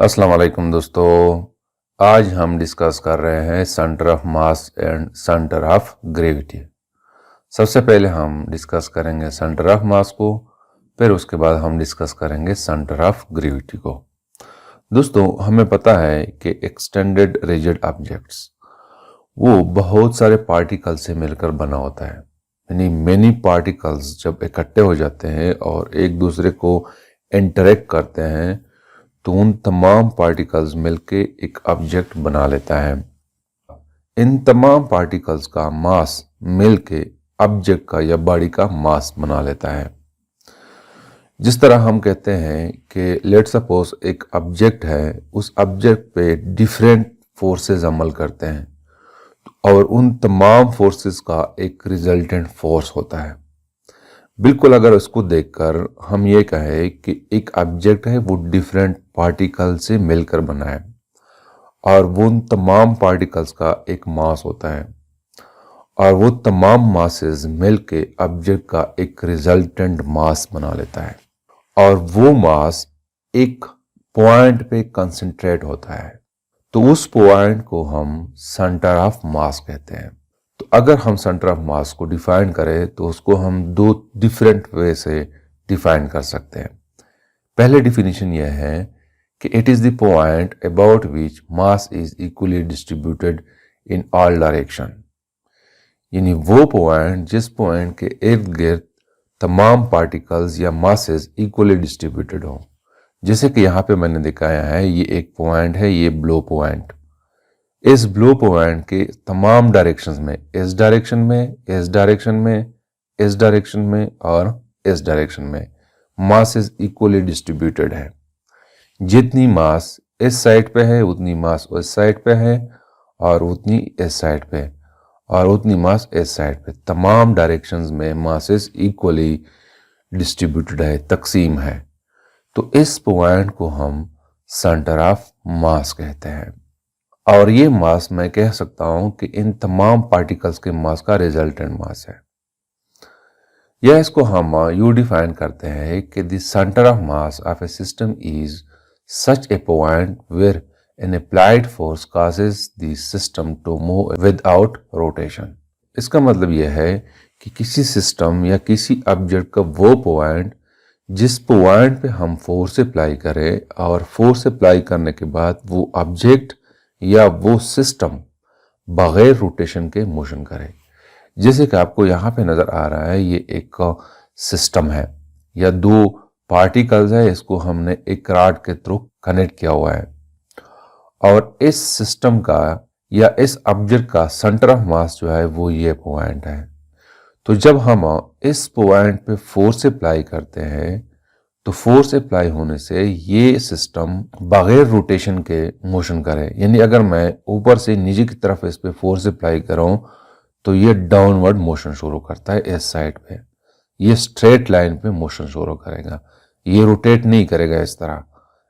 अस्सलाम वालेकुम दोस्तों। आज हम डिस्कस कर रहे हैं centre of mass and centre of gravity. सबसे पहले हम डिस्कस करेंगे सेंटर ऑफ मास को, फिर उसके बाद हम डिस्कस करेंगे सेंटर ऑफ ग्रेविटी को। दोस्तों, हमें पता है कि एक्सटेंडेड रिजिड ऑब्जेक्ट्स वो बहुत सारे पार्टिकल से मिलकर बना होता है। यानी मेनी पार्टिकल्स जब इकट्ठे हो जाते हैं और एक दूसरे को इंटरेक्ट करते हैं तो उन तमाम पार्टिकल्स मिलके एक ऑब्जेक्ट बना लेता है। इन तमाम पार्टिकल्स का मास मिलके ऑब्जेक्ट का या बॉडी का मास बना लेता है। जिस तरह हम कहते हैं कि लेट सपोज एक ऑब्जेक्ट है, उस ऑब्जेक्ट पे डिफरेंट फोर्सेस अमल करते हैं और उन तमाम फोर्सेस का एक रिजल्टेंट फोर्स होता है। बिल्कुल अगर उसको देखकर हम ये कहें कि एक ऑब्जेक्ट है वो डिफरेंट पार्टिकल से मिलकर बना है और वो उन तमाम पार्टिकल्स का एक मास होता है और वो तमाम मासेस मिलके ऑब्जेक्ट का एक रिजल्टेंट मास बना लेता है और वो मास एक पॉइंट पे कंसंट्रेट होता है। तो उस पॉइंट को हम सेंटर ऑफ मास कहते हैं। तो अगर हम सेंटर ऑफ मास को डिफाइन करें तो उसको हम दो डिफरेंट वे से डिफाइन कर सकते हैं। पहले डिफिनीशन यह है कि it is the point about which mass is equally distributed in all direction. यानी वो पॉइंट जिस पॉइंट के इर्द गिर्द तमाम पार्टिकल्स या मासेस इक्वली डिस्ट्रीब्यूटेड हो। जैसे कि यहाँ पे मैंने दिखाया है, ये एक पॉइंट है, ये ब्लो पॉइंट। इस ब्लो पॉइंट के तमाम डायरेक्शंस में, इस डायरेक्शन में, इस डायरेक्शन में, इस डायरेक्शन में और इस डायरेक्शन में मासेस इक्वली डिस्ट्रीब्यूटेड है। जितनी मास इस साइड पे है उतनी मास उस साइड पे है और उतनी इस साइड पे और उतनी मास इस साइड पे। तमाम डायरेक्शंस में मासेस इक्वली डिस्ट्रीब्यूटेड है, तकसीम है। तो इस पॉइंट को हम सेंटर ऑफ मास कहते हैं और ये मास मैं कह सकता हूं कि इन तमाम पार्टिकल्स के मास का रिजल्टेंट मास है। या इसको हम यूं डिफाइन करते हैं कि the centre of mass of a system is such a point where an applied force causes the system to move without rotation. इसका मतलब यह है कि किसी सिस्टम या किसी ऑब्जेक्ट का वो पॉइंट जिस पॉइंट पे हम फोर्स अप्लाई करें और फोर्स अप्लाई करने के बाद वो ऑब्जेक्ट या वो सिस्टम बगैर रोटेशन के मोशन करे। जैसे कि आपको यहाँ पे नजर आ रहा है, ये एक सिस्टम है या दो पार्टिकल्स है, इसको हमने एक रॉड के थ्रू कनेक्ट किया हुआ है और इस सिस्टम का या इस ऑब्जेक्ट का सेंटर ऑफ मास जो है वो ये पॉइंट है। तो जब हम इस पॉइंट पे फोर्स अप्लाई करते हैं तो फोर्स अप्लाई होने से ये सिस्टम बगैर रोटेशन के मोशन करे। यानी अगर मैं ऊपर से नीचे की तरफ इस पे फोर्स अप्लाई करूं तो ये डाउनवर्ड मोशन शुरू करता है इस साइड पे। ये स्ट्रेट लाइन पे मोशन शुरू करेगा, ये रोटेट नहीं करेगा इस तरह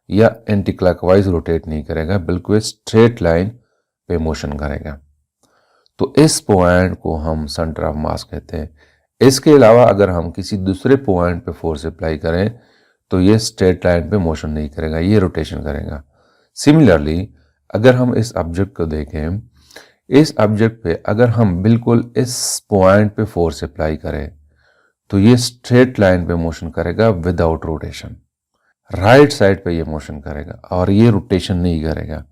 या एंटी क्लॉकवाइज रोटेट नहीं करेगा, बिल्कुल स्ट्रेट लाइन पे मोशन करेगा। तो इस पॉइंट को हम सेंटर ऑफ मास कहते हैं। इसके अलावा अगर हम किसी दूसरे पॉइंट पे फोर्स अप्लाई करें तो ये स्ट्रेट लाइन पे मोशन नहीं करेगा, ये रोटेशन करेगा। सिमिलरली अगर हम इस ऑब्जेक्ट को देखें, इस ऑब्जेक्ट पे अगर हम बिल्कुल इस पॉइंट पे फोर्स अप्लाई करें तो ये स्ट्रेट लाइन पे मोशन करेगा विदाउट रोटेशन। राइट साइड पे ये मोशन करेगा और ये रोटेशन नहीं करेगा।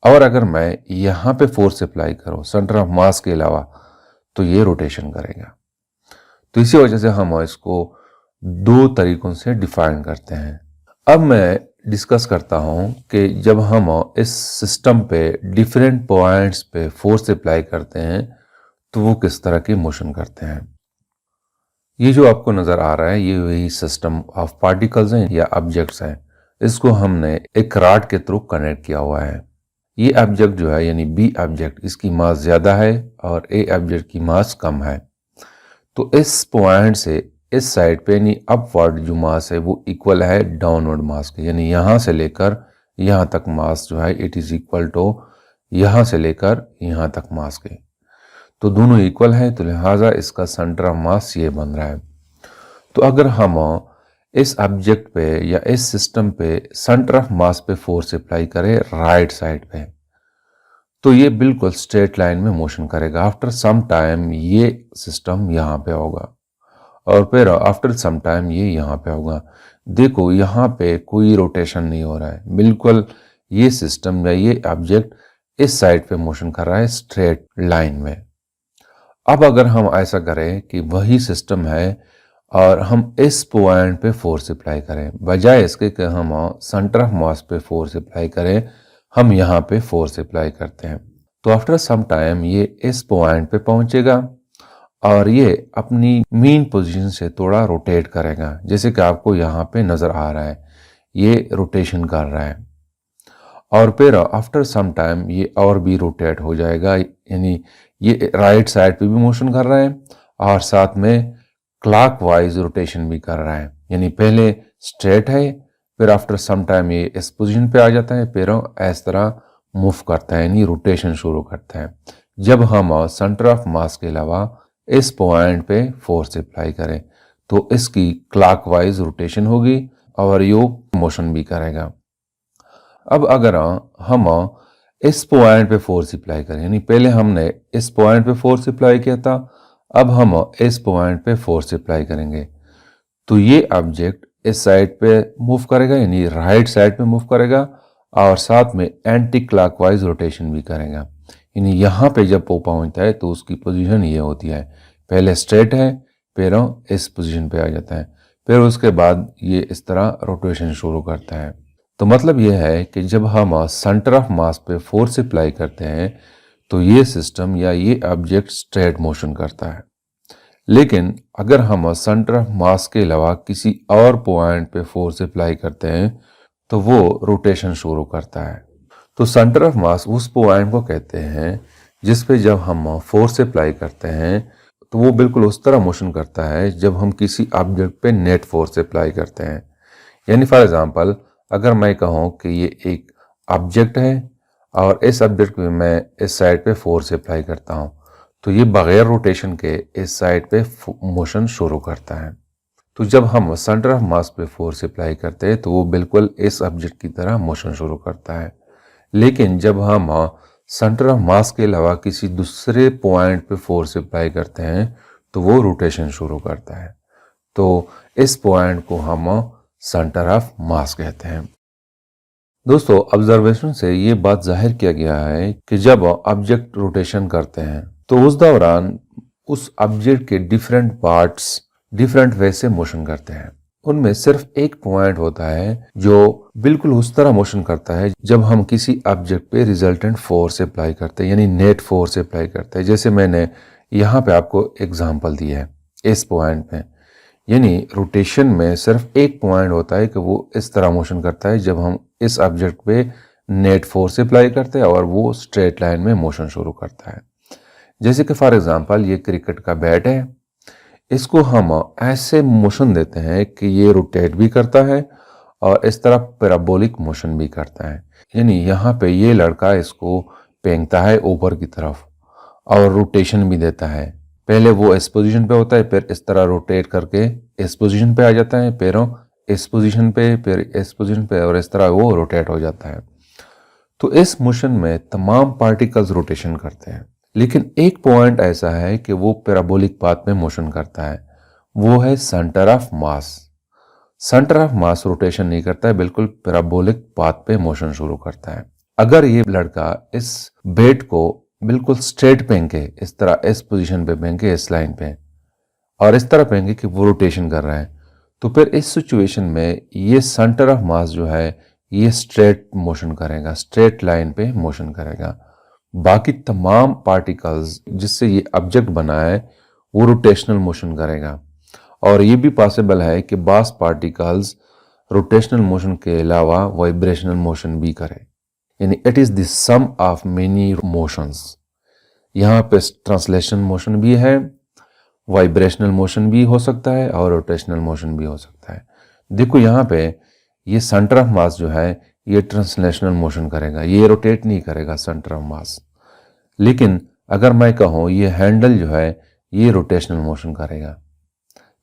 और अगर मैं यहाँ पे फोर्स अप्लाई करूँ सेंटर ऑफ मास के अलावा तो ये रोटेशन करेगा। तो इसी वजह से हम इसको दो तरीकों से डिफाइन करते हैं। अब मैं डिस्कस करता हूं कि जब हम इस सिस्टम पे डिफरेंट पॉइंट्स पे फोर्स अप्लाई करते हैं तो वो किस तरह की मोशन करते हैं। ये जो आपको नजर आ रहा है ये वही सिस्टम ऑफ पार्टिकल्स हैं या ऑब्जेक्ट्स हैं। इसको हमने एक रॉड के थ्रू कनेक्ट किया हुआ है। ये ऑब्जेक्ट जो है यानी बी ऑब्जेक्ट, इसकी मास ज्यादा है और ए ऑब्जेक्ट की मास कम है। तो इस पॉइंट से इस साइड पे यानी अपवर्ड जो मास है वो इक्वल है डाउनवर्ड मास के। यानी यहाँ से लेकर यहाँ तक मास जो है इट इज इक्वल टू यहाँ से लेकर यहाँ तक मास के। तो दोनों इक्वल है, तो लिहाजा इसका सेंटर ऑफ मास ये बन रहा है। तो अगर हम इस ऑब्जेक्ट पे या इस सिस्टम पे सेंटर ऑफ मास पे फोर्स अप्लाई करे राइट साइड पे, तो ये बिल्कुल स्ट्रेट लाइन में मोशन करेगा। आफ्टर सम टाइम ये सिस्टम यहाँ पे होगा और फिर आफ्टर सम टाइम ये यहाँ पे होगा। देखो यहाँ पे कोई रोटेशन नहीं हो रहा है, बिल्कुल ये सिस्टम या ये ऑब्जेक्ट इस साइड पे मोशन कर रहा है स्ट्रेट लाइन में। अब अगर हम ऐसा करें कि वही सिस्टम है और हम इस पॉइंट पे फोर्स अप्लाई करें, बजाय इसके कि हम सेंटर ऑफ मास पे फोर्स अप्लाई करें, हम यहाँ पे फोर्स अप्लाई करते हैं, तो आफ्टर सम टाइम ये इस पॉइंट पे पहुंचेगा और ये अपनी मीन पोजीशन से थोड़ा रोटेट करेगा, जैसे कि आपको यहाँ पे नजर आ रहा है ये रोटेशन कर रहा है। और फिर आफ्टर सम टाइम ये और भी रोटेट हो जाएगा, यानी ये राइट साइड पे भी मोशन कर रहा है और साथ में क्लॉकवाइज रोटेशन भी कर रहा है, यानी पहले स्ट्रेट है, फिर आफ्टर सम टाइम ये इस पोजीशन पे आ जाता है, फिर इस तरह मूव करता है, यानी रोटेशन शुरू करता है। जब हम सेंटर ऑफ मास के अलावा इस पॉइंट पे फोर्स अप्लाई करें तो इसकी क्लॉकवाइज रोटेशन होगी और ये मोशन भी करेगा। अब अगर हम इस पॉइंट पे फोर्स अप्लाई करें, यानी पहले हमने इस पॉइंट पे फोर्स अप्लाई किया था, अब हम इस पॉइंट पे फोर्स अप्लाई करेंगे, तो ये ऑब्जेक्ट इस साइड पे मूव करेगा, यानी राइट साइड पे मूव करेगा और साथ में एंटी क्लॉकवाइज रोटेशन भी करेगा। यानी यहाँ पे जब वो पहुंचता है तो उसकी पोजीशन ये होती है, पहले स्ट्रेट है, फिर इस पोजीशन पे आ जाता है, फिर उसके बाद ये इस तरह रोटेशन शुरू करता है। तो मतलब यह है कि जब हम सेंटर ऑफ मास पे फोर्स अप्लाई करते हैं तो ये सिस्टम या ये ऑब्जेक्ट स्ट्रेट मोशन करता है, लेकिन अगर हम सेंटर ऑफ मास के अलावा किसी और पॉइंट पे फोर्स अप्लाई करते हैं तो वो रोटेशन शुरू करता है। तो सेंटर ऑफ मास उस पॉइंट को कहते हैं जिस पे जब हम फोर्स अप्लाई करते हैं तो वो बिल्कुल उस तरह मोशन करता है जब हम किसी ऑब्जेक्ट पे नेट फोर्स अप्लाई करते हैं। यानी फॉर एग्जांपल अगर मैं कहूँ कि ये एक ऑब्जेक्ट है और इस ऑब्जेक्ट पे मैं इस साइड पे फोर्स अप्लाई करता हूँ तो ये बगैर रोटेशन के इस साइड पे मोशन शुरू करता है। तो जब हम सेंटर ऑफ मास पे फोर्स अप्लाई करते हैं तो वो बिल्कुल इस ऑब्जेक्ट की तरह मोशन शुरू करता है, लेकिन जब हम सेंटर ऑफ मास के अलावा किसी दूसरे पॉइंट पे फोर्स अप्लाई करते हैं तो वो रोटेशन शुरू करता है। तो इस पॉइंट को हम सेंटर ऑफ मास कहते हैं। दोस्तों, ऑब्जर्वेशन से ये बात जाहिर किया गया है कि जब ऑब्जेक्ट रोटेशन करते हैं तो उस दौरान उस ऑब्जेक्ट के डिफरेंट पार्ट्स डिफरेंट वे से मोशन करते हैं। उनमें सिर्फ एक पॉइंट होता है जो बिल्कुल उस तरह मोशन करता है जब हम किसी ऑब्जेक्ट पे रिजल्टेंट फोर्स अप्लाई करते हैं, यानी नेट फोर्स अप्लाई करते हैं। जैसे मैंने यहाँ पे आपको एग्जांपल दिया है इस पॉइंट पे, यानी रोटेशन में सिर्फ एक पॉइंट होता है कि वो इस तरह मोशन करता है जब हम इस ऑब्जेक्ट पे नेट फोर्स अप्लाई करते हैं और वो स्ट्रेट लाइन में मोशन शुरू करता है। जैसे कि फॉर एग्जांपल ये क्रिकेट का बैट है, इसको हम ऐसे मोशन देते हैं कि ये रोटेट भी करता है और इस तरह पैराबोलिक मोशन भी करता है। यानी यहाँ पे ये लड़का इसको फेंकता है ऊपर की तरफ और रोटेशन भी देता है। पहले वो इस पोजीशन पे होता है, फिर इस तरह रोटेट करके इस पोजीशन पे आ जाता है, पैरों इस पोजीशन पे, फिर इस पोजीशन पे, और इस तरह वो रोटेट हो जाता है। तो इस मोशन में तमाम पार्टिकल्स रोटेशन करते हैं, लेकिन एक पॉइंट ऐसा है कि वो पैराबोलिक पाथ में मोशन करता है, वो है centre of mass. Centre of mass rotation नहीं करता है, बिल्कुल पैराबोलिक पाथ पे मोशन शुरू करता है। अगर ये लड़का इस बैट को बिल्कुल स्ट्रेट फेंके, इस तरह इस पोजीशन पे फेंके, इस लाइन पे, और इस तरह फेंके कि वो रोटेशन कर रहा है, तो फिर इस सिचुएशन में ये सेंटर ऑफ मास जो है ये स्ट्रेट मोशन करेगा, स्ट्रेट लाइन पे मोशन करेगा। बाकी तमाम पार्टिकल्स जिससे ये ऑब्जेक्ट बना है वो रोटेशनल मोशन करेगा। और ये भी पॉसिबल है कि बास पार्टिकल्स रोटेशनल मोशन के अलावा वाइब्रेशनल मोशन भी करे, यानी it is the sum of many motions. यहाँ पे ट्रांसलेशन मोशन भी है, वाइब्रेशनल मोशन भी हो सकता है और रोटेशनल मोशन भी हो सकता है। देखो यहाँ पे ये सेंटर ऑफ मास जो है ये ट्रांसलेशनल मोशन करेगा, ये रोटेट नहीं करेगा सेंटर ऑफ मास। लेकिन अगर मैं कहूँ ये हैंडल जो है ये रोटेशनल मोशन करेगा,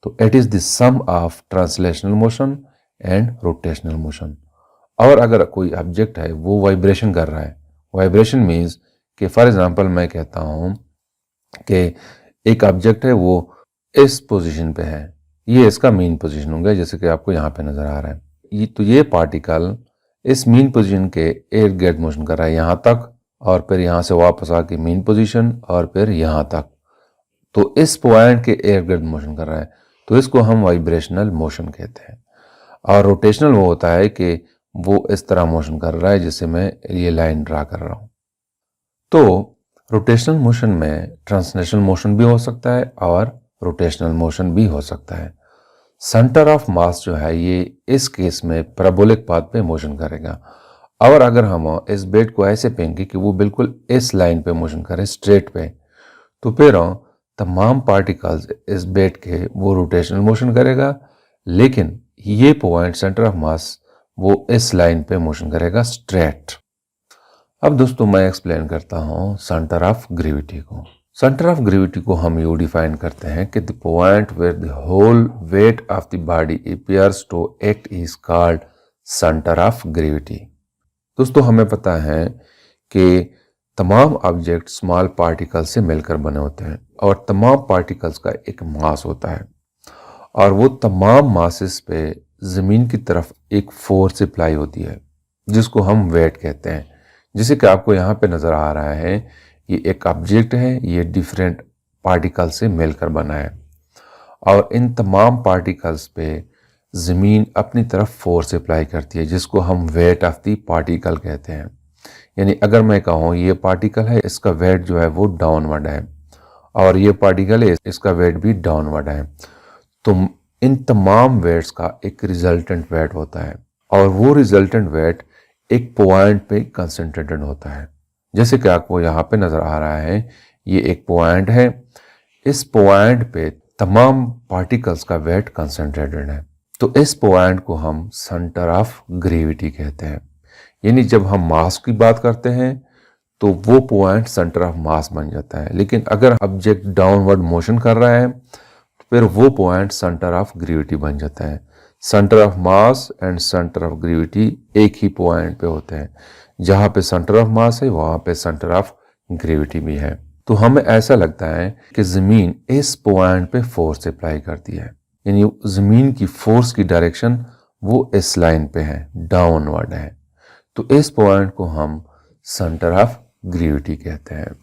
तो it is the sum of translational motion and rotational motion. और अगर कोई ऑब्जेक्ट है वो वाइब्रेशन कर रहा है, वाइब्रेशन मीन्स कि फॉर एग्जांपल मैं कहता हूँ कि एक ऑब्जेक्ट है वो इस पोजीशन पे है, ये इसका मीन पोजीशन होगा, जैसे कि आपको यहाँ पे नजर आ रहा है। ये पार्टिकल इस मीन पोजीशन के इर्द गिर्द मोशन कर रहा है यहाँ तक, और फिर यहाँ से वापस आके मीन पोजीशन और फिर यहाँ तक। तो इस पॉइंट के इर्द गिर्द मोशन कर रहा है, तो इसको हम वाइब्रेशनल मोशन कहते हैं। और रोटेशनल वो होता है कि वो इस तरह मोशन कर रहा है जिससे मैं ये लाइन ड्रा कर रहा हूँ। तो रोटेशनल मोशन में ट्रांसलेशनल मोशन भी हो सकता है और रोटेशनल मोशन भी हो सकता है। सेंटर ऑफ मास जो है ये इस केस में पैराबोलिक पाथ पे मोशन करेगा। और अगर हम इस बेड को ऐसे फेंकें कि वो बिल्कुल इस लाइन पे मोशन करे, स्ट्रेट पे, तो फिर तमाम पार्टिकल्स इस बेड के वो रोटेशनल मोशन करेगा, लेकिन ये पॉइंट सेंटर ऑफ मास वो इस लाइन पे मोशन करेगा स्ट्रेट। अब दोस्तों मैं एक्सप्लेन करता हूँ सेंटर ऑफ ग्रेविटी को। सेंटर ऑफ ग्रेविटी को हम यूँ डिफाइन करते हैं कि the point where the whole weight of the body appears to act is called centre of gravity. दोस्तों हमें पता है कि तमाम ऑब्जेक्ट स्मॉल पार्टिकल से मिलकर बने होते हैं और तमाम पार्टिकल्स का एक मास होता है, और वो तमाम मासेस पे ज़मीन की तरफ एक फोर्स अप्लाई होती है जिसको हम वेट कहते हैं। जैसे कि आपको यहाँ पे नज़र आ रहा है, ये एक ऑब्जेक्ट है, ये डिफरेंट पार्टिकल से मिलकर बना है, और इन तमाम पार्टिकल्स पे ज़मीन अपनी तरफ फोर्स अप्लाई करती है जिसको हम वेट ऑफ द पार्टिकल कहते हैं। यानी अगर मैं कहूँ ये पार्टिकल है, इसका वेट जो है वो डाउनवर्ड है, और ये पार्टिकल है, इसका वेट भी डाउनवर्ड है, तो इन तमाम वेट्स का एक रिजल्टेंट वेट होता है, और वो रिजल्टेंट वेट एक पॉइंट पे कंसंट्रेटेड होता है। जैसे कि आपको यहाँ पे नज़र आ रहा है, ये एक पॉइंट है, इस पॉइंट पे तमाम पार्टिकल्स का वेट कंसंट्रेटेड है, तो इस पॉइंट को हम सेंटर ऑफ ग्रेविटी कहते हैं। यानी जब हम मास की बात करते हैं तो वो पॉइंट सेंटर ऑफ मास बन जाता है, लेकिन अगर ऑब्जेक्ट डाउनवर्ड मोशन कर रहा है तो फिर वो पॉइंट सेंटर ऑफ ग्रेविटी बन जाता है। Centre of mass and centre of gravity एक ही पॉइंट पे होते हैं, जहाँ पे सेंटर ऑफ मास है वहाँ पे सेंटर ऑफ ग्रेविटी भी है। तो हमें ऐसा लगता है कि ज़मीन इस पॉइंट पे फोर्स अप्लाई करती है, यानी ज़मीन की फोर्स की डायरेक्शन वो इस लाइन पे है, डाउनवर्ड है, तो इस पॉइंट को हम सेंटर ऑफ ग्रेविटी कहते हैं।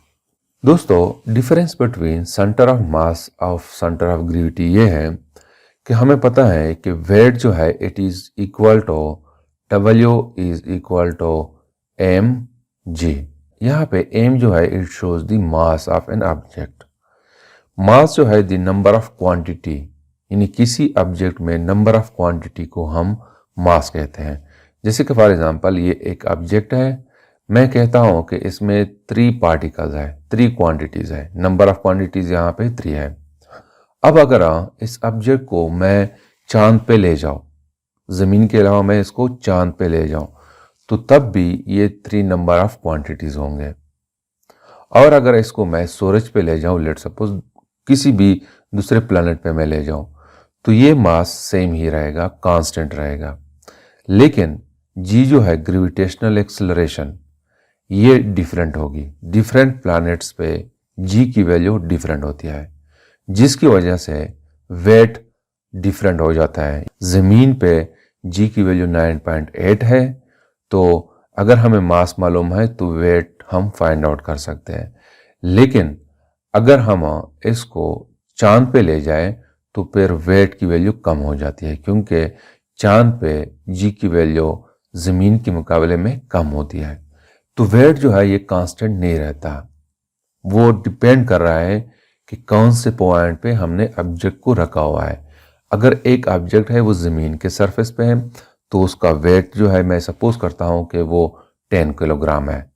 दोस्तों difference between centre of mass of centre of gravity ये है कि हमें पता है कि वेट जो है it is equal to W is equal to mg। यहाँ पे m जो है it shows the mass of an object. Mass जो है द नंबर ऑफ क्वांटिटी, यानी किसी ऑब्जेक्ट में नंबर ऑफ क्वांटिटी को हम मास कहते हैं। जैसे कि फॉर एग्जांपल ये एक ऑब्जेक्ट है, मैं कहता हूँ कि इसमें 3 पार्टिकल्स है, 3 क्वांटिटीज है, नंबर ऑफ क्वांटिटीज यहाँ पे 3 है। अब अगर इस ऑब्जेक्ट को मैं चांद पे ले जाऊं, जमीन के अलावा मैं इसको चांद पे ले जाऊं, तो तब भी ये 3 नंबर ऑफ क्वांटिटीज होंगे। और अगर इसको मैं सूरज पे ले जाऊं, लेट सपोज किसी भी दूसरे प्लेनेट पे मैं ले जाऊं, तो ये मास सेम ही रहेगा, कांस्टेंट रहेगा। लेकिन जी जो है ग्रेविटेशनल एक्सेलरेशन ये डिफरेंट होगी। डिफरेंट प्लैनेट्स पे जी की वैल्यू डिफरेंट होती है, जिसकी वजह से वेट डिफरेंट हो जाता है। ज़मीन पे जी की वैल्यू 9.8 है, तो अगर हमें मास मालूम है तो वेट हम फाइंड आउट कर सकते हैं। लेकिन अगर हम इसको चांद पे ले जाए तो फिर वेट की वैल्यू कम हो जाती है, क्योंकि चांद पे जी की वैल्यू ज़मीन के मुकाबले में कम होती है। तो वेट जो है ये कांस्टेंट नहीं रहता, वो डिपेंड कर रहा है कि कौन से पॉइंट पे हमने ऑब्जेक्ट को रखा हुआ है। अगर एक ऑब्जेक्ट है वो ज़मीन के सरफेस पे है तो उसका वेट जो है मैं सपोज करता हूँ कि वो 10 किलोग्राम है।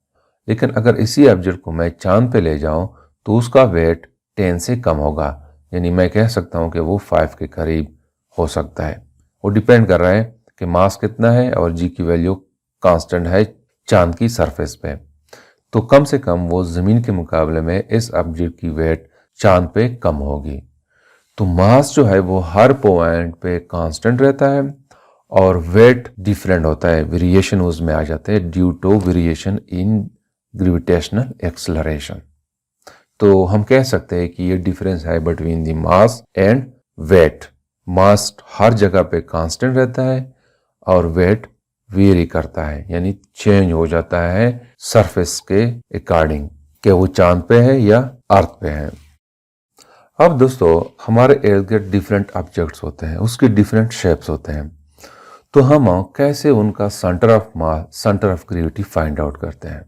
लेकिन अगर इसी ऑब्जेक्ट को मैं चांद पे ले जाऊँ तो उसका वेट 10 से कम होगा, यानी मैं कह सकता हूँ कि वो 5 के करीब हो सकता है। वो डिपेंड कर रहा है कि मास कितना है और जी की वैल्यू कांस्टेंट है चांद की सरफेस पे, तो कम से कम वो ज़मीन के मुकाबले में इस ऑब्जेक्ट की वेट चांद पे कम होगी। तो मास जो है वो हर पॉइंट पे कांस्टेंट रहता है और वेट डिफरेंट होता है, वेरिएशन उसमें आ जाते हैं due to variation in gravitational acceleration. तो हम कह सकते हैं कि ये डिफरेंस है between the mass and weight. Mass हर जगह पे कांस्टेंट रहता है और वेट वेरी करता है, यानी चेंज हो जाता है सरफेस के अकॉर्डिंग कि वो चांद पे है या अर्थ पे है। अब दोस्तों हमारे इर्द गिर्द डिफरेंट ऑब्जेक्ट्स होते हैं, उसके डिफरेंट शेप्स होते हैं, तो हम कैसे उनका centre of mass, centre of gravity find out करते हैं।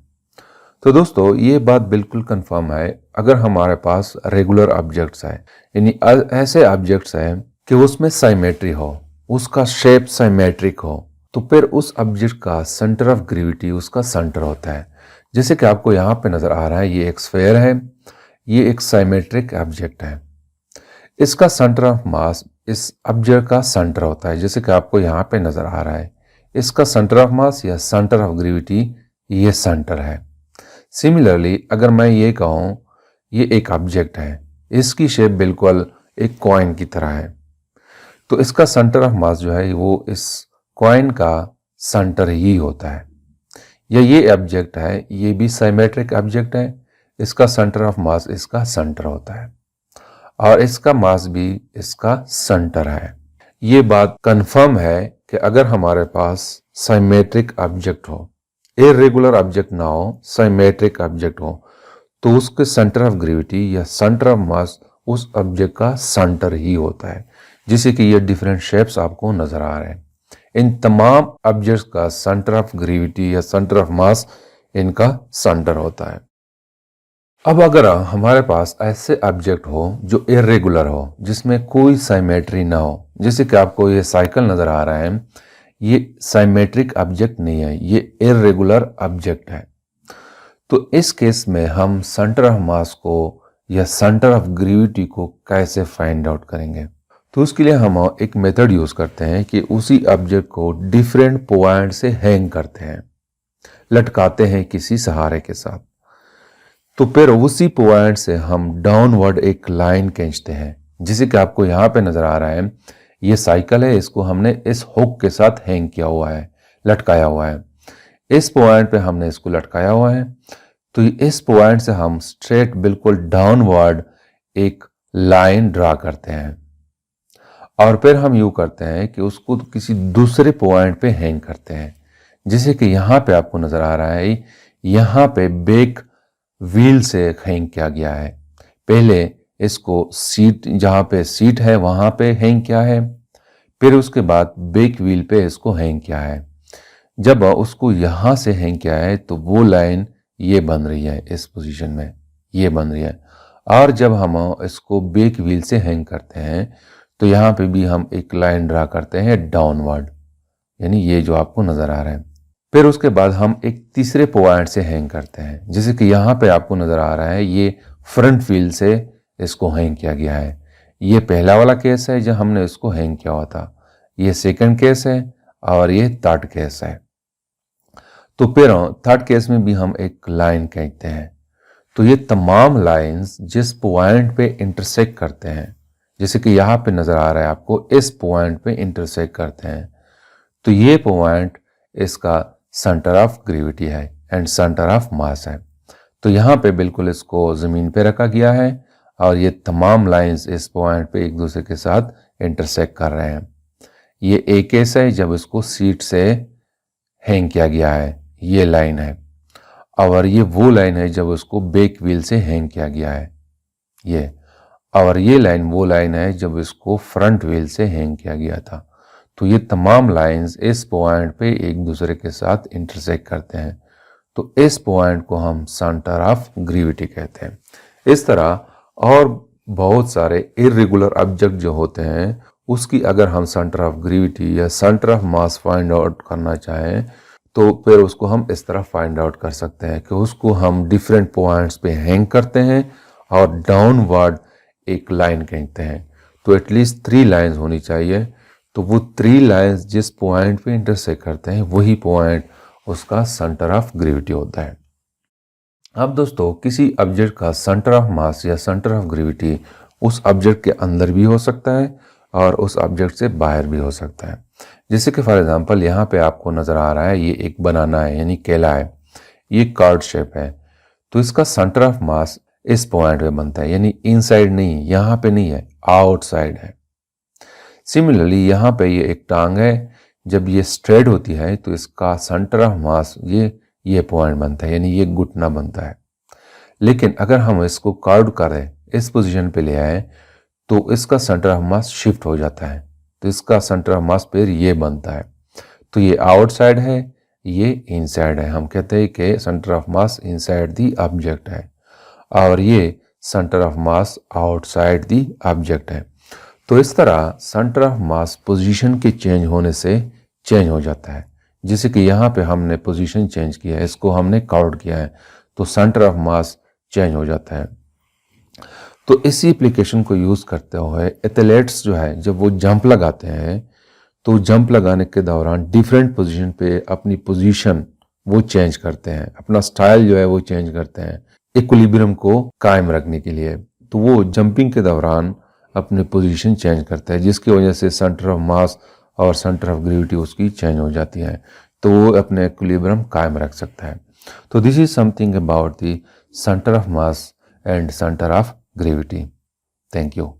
तो दोस्तों ये बात बिल्कुल कंफर्म है, अगर हमारे पास रेगुलर ऑब्जेक्ट्स है, यानी ऐसे ऑब्जेक्ट्स हैं कि उसमें साइमेट्री हो, उसका शेप साइमेट्रिक हो, तो फिर उस ऑब्जेक्ट का सेंटर ऑफ ग्रेविटी उसका सेंटर होता है। जैसे कि आपको यहाँ पे नजर आ रहा है, ये एक स्फेयर है, ये एक साइमेट्रिक ऑब्जेक्ट है, इसका सेंटर ऑफ मास इस ऑब्जेक्ट का सेंटर होता है। जैसे कि आपको यहाँ पे नजर आ रहा है, इसका सेंटर ऑफ मास या सेंटर ऑफ ग्रेविटी ये सेंटर है। सिमिलरली अगर मैं ये कहूँ ये एक ऑब्जेक्ट है, इसकी शेप बिल्कुल एक कॉइन की तरह है, तो इसका सेंटर ऑफ मास जो है वो इस कॉइन का सेंटर ही होता है। या ये ऑब्जेक्ट है, ये भी साइमेट्रिक ऑब्जेक्ट है, इसका सेंटर ऑफ मास इसका सेंटर होता है और इसका मास भी इसका सेंटर है। ये बात कंफर्म है कि अगर हमारे पास साइमेट्रिक ऑब्जेक्ट हो, इर्रेगुलर ऑब्जेक्ट ना हो, साइमेट्रिक ऑब्जेक्ट हो, तो उसके सेंटर ऑफ ग्रेविटी या सेंटर ऑफ मास उस ऑब्जेक्ट का सेंटर ही होता है। जैसे कि ये डिफरेंट शेप्स आपको नजर आ रहे हैं, इन तमाम ऑब्जेक्ट्स का सेंटर ऑफ ग्रेविटी या सेंटर ऑफ मास इनका सेंटर होता है। अब अगर हमारे पास ऐसे ऑब्जेक्ट हो जो इर्रेगुलर हो, जिसमें कोई साइमेट्री ना हो, जैसे कि आपको ये साइकिल नजर आ रहा है, ये साइमेट्रिक ऑब्जेक्ट नहीं है, ये इर्रेगुलर ऑब्जेक्ट है, तो इस केस में हम सेंटर ऑफ मास को या सेंटर ऑफ ग्रेविटी को कैसे फाइंड आउट करेंगे। तो उसके लिए हम एक मेथड यूज करते हैं कि उसी ऑब्जेक्ट को डिफरेंट पॉइंट से हैंग करते हैं, लटकाते हैं किसी सहारे के साथ। तो फिर उसी पॉइंट से हम डाउनवर्ड एक लाइन खींचते हैं, जिसे कि आपको यहाँ पे नजर आ रहा है, ये साइकिल है, इसको हमने इस हुक के साथ हैंग किया हुआ है, लटकाया हुआ है। इस पॉइंट पे हमने इसको लटकाया हुआ है, तो इस पॉइंट से हम स्ट्रेट बिल्कुल डाउनवर्ड एक लाइन ड्रा करते हैं और फिर हम यूं करते हैं कि उसको किसी दूसरे पॉइंट पे हैंग करते हैं। जैसे कि यहाँ पे आपको नजर आ रहा है, यहाँ पे बेक व्हील से हैंग किया गया है। पहले इसको सीट, जहाँ पे सीट है वहां पे हैंग किया है, फिर उसके बाद बेक व्हील पे इसको हैंग किया है। जब उसको यहां से हैंग किया है तो वो लाइन ये बन रही है, इस पोजीशन में ये बन रही है। और जब हम इसको बेक व्हील से हैंग करते हैं तो यहाँ पे भी हम एक लाइन ड्रा करते हैं डाउनवर्ड, यानी ये जो आपको नजर आ रहा है। फिर उसके बाद हम एक तीसरे पॉइंट से हैंग करते हैं, जैसे कि यहाँ पे आपको नजर आ रहा है, ये फ्रंट व्हील से इसको हैंग किया गया है। ये पहला वाला केस है जब हमने इसको हैंग किया हुआ था, ये सेकंड केस है और ये थर्ड केस है। तो फिर थर्ड केस में भी हम एक लाइन खींचते हैं। तो ये तमाम लाइंस जिस पॉइंट पे इंटरसेक्ट करते हैं, जैसे कि यहाँ पे नजर आ रहा है आपको, इस पॉइंट पे इंटरसेक्ट करते हैं, तो ये पॉइंट इसका सेंटर ऑफ ग्रेविटी है एंड सेंटर ऑफ मास है। तो यहाँ पे बिल्कुल इसको जमीन पे रखा गया है और ये तमाम लाइंस इस पॉइंट पे एक दूसरे के साथ इंटरसेक्ट कर रहे हैं। ये एक केस है जब इसको सीट से हैंग किया गया है, ये लाइन है, और ये वो लाइन है जब उसको बेक व्हील से हैंग किया गया है ये, और ये लाइन वो लाइन है जब इसको फ्रंट व्हील से हैंग किया गया था। तो ये तमाम लाइंस इस पॉइंट पे एक दूसरे के साथ इंटरसेक्ट करते हैं, तो इस पॉइंट को हम सेंटर ऑफ ग्रेविटी कहते हैं। इस तरह और बहुत सारे इर्रेगुलर ऑब्जेक्ट जो होते हैं, उसकी अगर हम सेंटर ऑफ ग्रेविटी या centre of mass find out करना चाहें तो फिर उसको हम इस तरह फाइंड आउट कर सकते हैं कि उसको हम डिफरेंट पॉइंट्स पे हैंग करते हैं और डाउनवर्ड एक लाइन खींचते हैं। तो एटलीस्ट 3 लाइंस होनी चाहिए, तो वो 3 लाइंस जिस पॉइंट पे इंटरसेक्ट करते हैं वही पॉइंट उसका सेंटर ऑफ ग्रेविटी होता है। अब दोस्तों किसी ऑब्जेक्ट का सेंटर ऑफ मास या सेंटर ऑफ ग्रेविटी उस ऑब्जेक्ट के अंदर भी हो सकता है और उस ऑब्जेक्ट से बाहर भी हो सकता है। जैसे कि फॉर एग्जांपल यहाँ पे आपको नज़र आ रहा है ये एक बनाना है यानी केला है, ये कार्ड शेप है, तो इसका सेंटर ऑफ मास इस पॉइंट पे बनता है, यानी इनसाइड नहीं, यहाँ पे नहीं है, आउटसाइड है। सिमिलरली यहाँ पे ये एक टांग है, जब ये स्ट्रेट होती है तो इसका सेंटर ऑफ मास ये पॉइंट बनता है, यानी ये घुटना बनता है। लेकिन अगर हम इसको कार्व करें, इस पोजीशन पे ले आए, तो इसका सेंटर ऑफ मास शिफ्ट हो जाता है, तो इसका सेंटर ऑफ मास फिर ये बनता है। तो ये आउटसाइड है, ये इनसाइड है। हम कहते हैं कि centre of mass inside the object है और ये centre of mass outside the object है। तो इस तरह सेंटर ऑफ मास पोजीशन के चेंज होने से चेंज हो जाता है। जैसे कि यहाँ पे हमने पोजीशन चेंज किया है, इसको हमने काउंट किया है, तो सेंटर ऑफ मास चेंज हो जाता है। तो इसी एप्लीकेशन को यूज़ करते हुए एथलीट्स जो है जब वो जंप लगाते हैं तो जंप लगाने के दौरान डिफरेंट पोजीशन पे अपनी पोजीशन वो चेंज करते हैं, अपना स्टाइल जो है वो चेंज करते हैं इक्विलिब्रियम को कायम रखने के लिए। तो वो जंपिंग के दौरान अपनी पोजीशन चेंज करता है, जिसकी वजह से सेंटर ऑफ मास और सेंटर ऑफ ग्रेविटी उसकी चेंज हो जाती है, तो वो अपने इक्विलिब्रियम कायम रख सकता है। तो this is something about the centre of mass and centre of gravity. Thank you.